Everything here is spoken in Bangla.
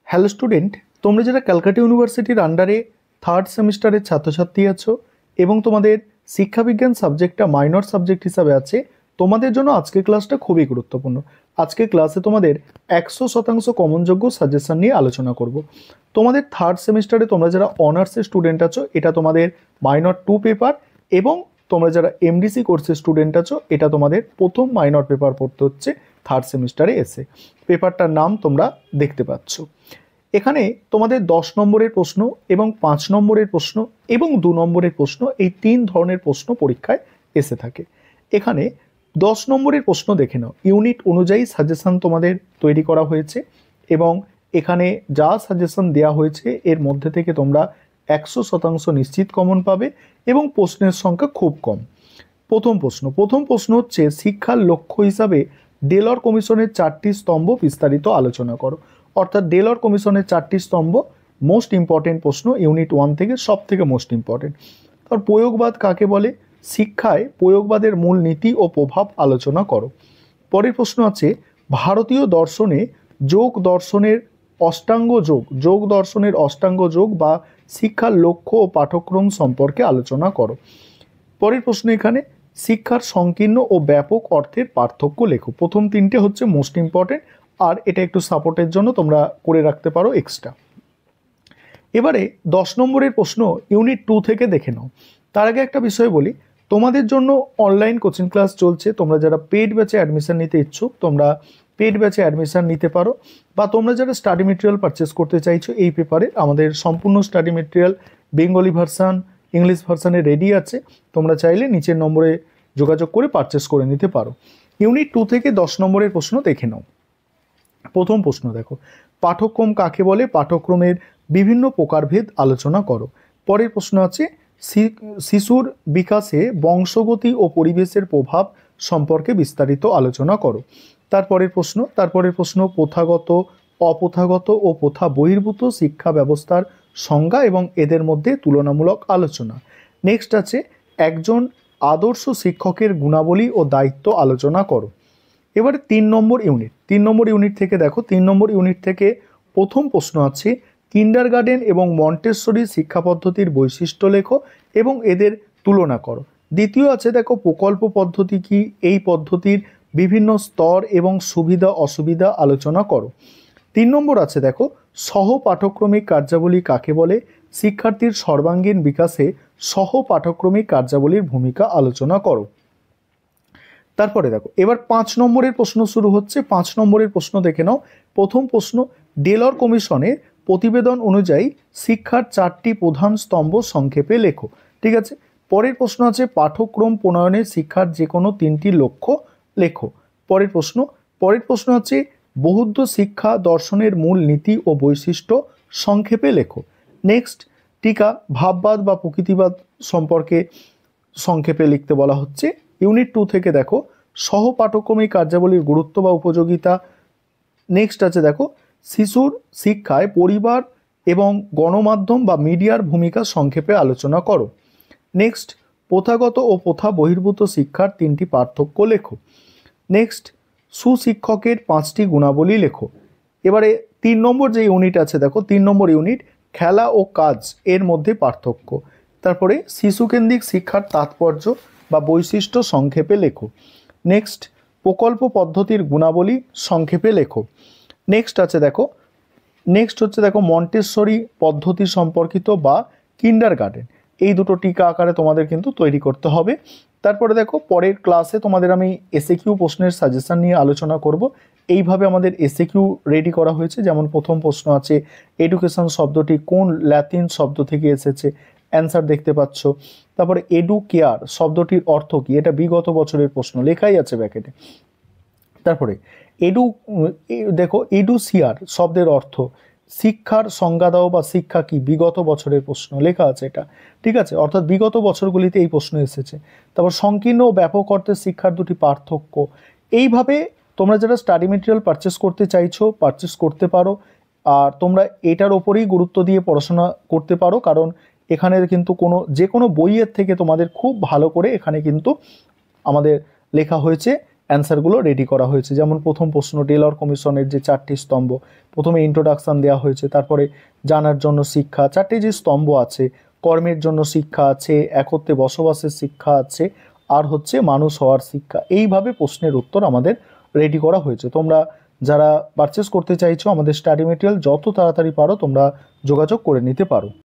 হ্যালো স্টুডেন্ট, তোমরা যারা ক্যালকাটা ইউনিভার্সিটির আন্ডারে থার্ড সেমিস্টারের ছাত্রছাত্রী আছো এবং তোমাদের শিক্ষাবিজ্ঞান সাবজেক্টটা মাইনর সাবজেক্ট হিসাবে আছে, তোমাদের জন্য আজকের ক্লাসটা খুবই গুরুত্বপূর্ণ। আজকের ক্লাসে তোমাদের 100% কমনযোগ্য সাজেশন নিয়ে আলোচনা করব। তোমাদের থার্ড সেমিস্টারে তোমরা যারা অনার্সের স্টুডেন্ট আছো, এটা তোমাদের মাইনর 2 পেপার, এবং তোমরা যারা এমডিসি কোর্সের স্টুডেন্ট আছো, এটা তোমাদের প্রথম মাইনর পেপার পড়তে হচ্ছে থার্ড সেমিস্টারে এসে। পেপারটার নাম তোমরা দেখতে পাচ্ছ। এখানে তোমাদের 10 নম্বরের প্রশ্ন এবং 5 নম্বরের প্রশ্ন এবং 2 নম্বরের প্রশ্ন, এই 3 ধরনের প্রশ্ন পরীক্ষায় এসে থাকে। এখানে 10 নম্বরের প্রশ্ন দেখে নাও। ইউনিট অনুযায়ী সাজেশন তোমাদের তৈরি করা হয়েছে এবং এখানে যা সাজেশন দেওয়া হয়েছে এর মধ্যে থেকে তোমরা 100% নিশ্চিত কমন পাবে এবং প্রশ্নের সংখ্যা খুব কম। প্রথম প্রশ্ন হচ্ছে, শিক্ষার লক্ষ্য হিসাবে ডেলর কমিশনের 4টি স্তম্ভ বিস্তারিত আলোচনা করো। অর্থাৎ ডেলর কমিশনের 4টি স্তম্ভ মোস্ট ইম্পর্টেন্ট প্রশ্ন, ইউনিট 1 থেকে সব থেকে মোস্ট ইম্পর্টেন্ট। আর প্রয়োগবাদ কাকে বলে? শিক্ষায় প্রয়োগবাদের মূল নীতি ও প্রভাব আলোচনা করো। পরের প্রশ্ন আছে, ভারতীয় দর্শনে যোগ দর্শনের অষ্টাঙ্গ যোগ বা শিক্ষার লক্ষ্য ও পাঠ্যক্রম সম্পর্কে আলোচনা করো। পরের প্রশ্ন, এখানে শিক্ষার সংকীর্ণ ও ব্যাপক অর্থের পার্থক্য লেখো। প্রথম 3টে হচ্ছে মোস্ট ইম্পর্টেন্ট, আর এটা একটু সাপোর্টের জন্য তোমরা করে রাখতে পারো এক্সট্রা। এবারে 10 নম্বরের প্রশ্ন ইউনিট 2 থেকে দেখে নাও। তার আগে একটা বিষয় বলি, তোমাদের জন্য অনলাইন কোচিং ক্লাস চলছে। তোমরা যারা পেড ব্যাচে অ্যাডমিশন নিতে ইচ্ছুক, তোমরা পেড ব্যাচে অ্যাডমিশন নিতে পারো, বা তোমরা যারা স্টাডি মেটেরিয়াল পারচেস করতে চাইছো এই পেপারে, আমাদের সম্পূর্ণ study material Bengali version, English ভার্সানে রেডি আছে। তোমরা চাইলে নিচের নম্বরে যোগাযোগ করে পারচেস করে নিতে পারো। ইউনিট 2 থেকে 10 নম্বরের প্রশ্ন দেখে নাও। প্রথম প্রশ্ন দেখো, পাঠ্যক্রম কাকে বলে? পাঠ্যক্রমের বিভিন্ন প্রকারভেদ আলোচনা করো। পরের প্রশ্ন আছে, শিশুর বিকাশে বংশগতি ও পরিবেশের প্রভাব সম্পর্কে বিস্তারিত আলোচনা করো। তারপরের প্রশ্ন প্রথাগত, অপ্রথাগত ও প্রথা বহির্ভূত শিক্ষা ব্যবস্থার সংজ্ঞা এবং এদের মধ্যে তুলনামূলক আলোচনা। নেক্সট আছে, একজন আদর্শ শিক্ষকের গুণাবলী ও দায়িত্ব আলোচনা করো। এবারে 3 নম্বর ইউনিট থেকে দেখো, 3 নম্বর ইউনিট থেকে প্রথম প্রশ্ন আছে, কিন্ডারগার্টেন এবং মন্টেসরি শিক্ষা পদ্ধতির বৈশিষ্ট্য লেখো এবং এদের তুলনা করো। দ্বিতীয় আছে দেখো, প্রকল্প পদ্ধতি কি? এই পদ্ধতির বিভিন্ন স্তর এবং সুবিধা অসুবিধা আলোচনা করো। 3 নম্বর আছে দেখো, সহ পাঠ্যক্রমিক কার্যাবলী কাকে বলে? শিক্ষার্থীর সর্বাঙ্গীন বিকাশে সহ পাঠ্যক্রমিক কার্যাবলীর ভূমিকা আলোচনা করো। তারপরে দেখো, এবার 5 নম্বরের প্রশ্ন শুরু হচ্ছে। 5 নম্বরের প্রশ্ন দেখে নাও। প্রথম প্রশ্ন, ডেলর কমিশনের প্রতিবেদন অনুযায়ী শিক্ষার 4টি প্রধান স্তম্ভ সংক্ষেপে লেখো। ঠিক আছে। পরের প্রশ্ন আছে, পাঠ্যক্রম প্রণয়নে শিক্ষার যে কোনো 3টি লক্ষ্য লেখো। পরের প্রশ্ন আছে, বৌদ্ধ শিক্ষা দর্শনের মূল নীতি ও বৈশিষ্ট্য সংক্ষেপে লেখো। নেক্সট, টিকা ভাববাদ বা প্রকৃতিবাদ সম্পর্কে সংক্ষেপে লিখতে বলা হচ্ছে। ইউনিট 2 থেকে দেখো, সহ পাঠ্যক্রমিক কার্যাবলীর গুরুত্ব বা উপযোগিতা। নেক্সট আছে দেখো, শিশুর শিক্ষায় পরিবার এবং গণমাধ্যম বা মিডিয়ার ভূমিকা সংক্ষেপে আলোচনা করো। নেক্সট, প্রথাগত ও প্রথা বহির্ভূত শিক্ষার 3টি পার্থক্য লেখো। নেক্সট, সুশিক্ষকের 5টি গুণাবলী লেখো। এবারে 3 নম্বর যে ইউনিট আছে দেখো, 3 নম্বর ইউনিট, খেলা ও কাজ এর মধ্যে পার্থক্য। তারপরে শিশুকেন্দ্রিক শিক্ষার তাৎপর্য বা বৈশিষ্ট্য সংক্ষেপে লেখো। নেক্সট, প্রকল্প পদ্ধতির গুণাবলী সংক্ষেপে লেখো। নেক্সট হচ্ছে দেখো মন্টেসরি পদ্ধতি সম্পর্কিত বা কিন্ডারগার্টেন, এই দুটো টিকা আকারে তোমাদের কিন্তু তৈরি করতে হবে। তারপরে দেখো, পরের ক্লাসে তোমাদের আমি এসএকিউ প্রশ্নের সাজেশন নিয়ে আলোচনা করব। এইভাবে আমাদের এসএকিউ রেডি করা হয়েছে। যেমন প্রথম প্রশ্ন আছে, এডুকেশন শব্দটি কোন ল্যাটিন শব্দ থেকে এসেছে? অ্যান্সার দেখতে পাচ্ছ। তারপরে এডুকেয়ার শব্দটির অর্থ কি? এটা বিগত বছরের প্রশ্ন, লেখাই আছে ব্র্যাকেটে। তারপরে এডুসিয়ার শব্দের অর্থ, শিক্ষার সংজ্ঞা দাও বা শিক্ষা কি? বিগত বছরের প্রশ্ন, লেখা আছে এটা। ঠিক আছে, অর্থাৎ বিগত বছরগুলিতে এই প্রশ্ন এসেছে। তারপর সংকীর্ণ ও ব্যাপক অর্থে শিক্ষার দুটি পার্থক্য। এইভাবে তোমরা যারা স্টাডি মেটেরিয়াল পারচেস করতে চাইছো পারচেস করতে পারো, আর তোমরা এটার ওপরেই গুরুত্ব দিয়ে পড়াশোনা করতে পারো, কারণ এখানে কিন্তু যে কোনো বইয়ের থেকে তোমাদের খুব ভালো করে এখানে কিন্তু আমাদের লেখা হয়েছে অ্যান্সারগুলো রেডি করা হয়েছে। যেমন প্রথম প্রশ্ন, টেলর কমিশনের যে 4টি স্তম্ভ, প্রথমে ইন্ট্রোডাকশন দেওয়া হয়েছে, তারপরে জানার জন্য শিক্ষা, 4টি যে স্তম্ভ আছে, কর্মের জন্য শিক্ষা আছে, একত্রে বসবাসের শিক্ষা আছে, আর হচ্ছে মানুষ হওয়ার শিক্ষা। এইভাবে প্রশ্নের উত্তর আমাদের রেডি করা হয়েছে। তোমরা যারা পারচেস করতে চাইছো আমাদের স্টাডি মেটেরিয়াল, যত তাড়াতাড়ি পারো তোমরা যোগাযোগ করে নিতে পারো।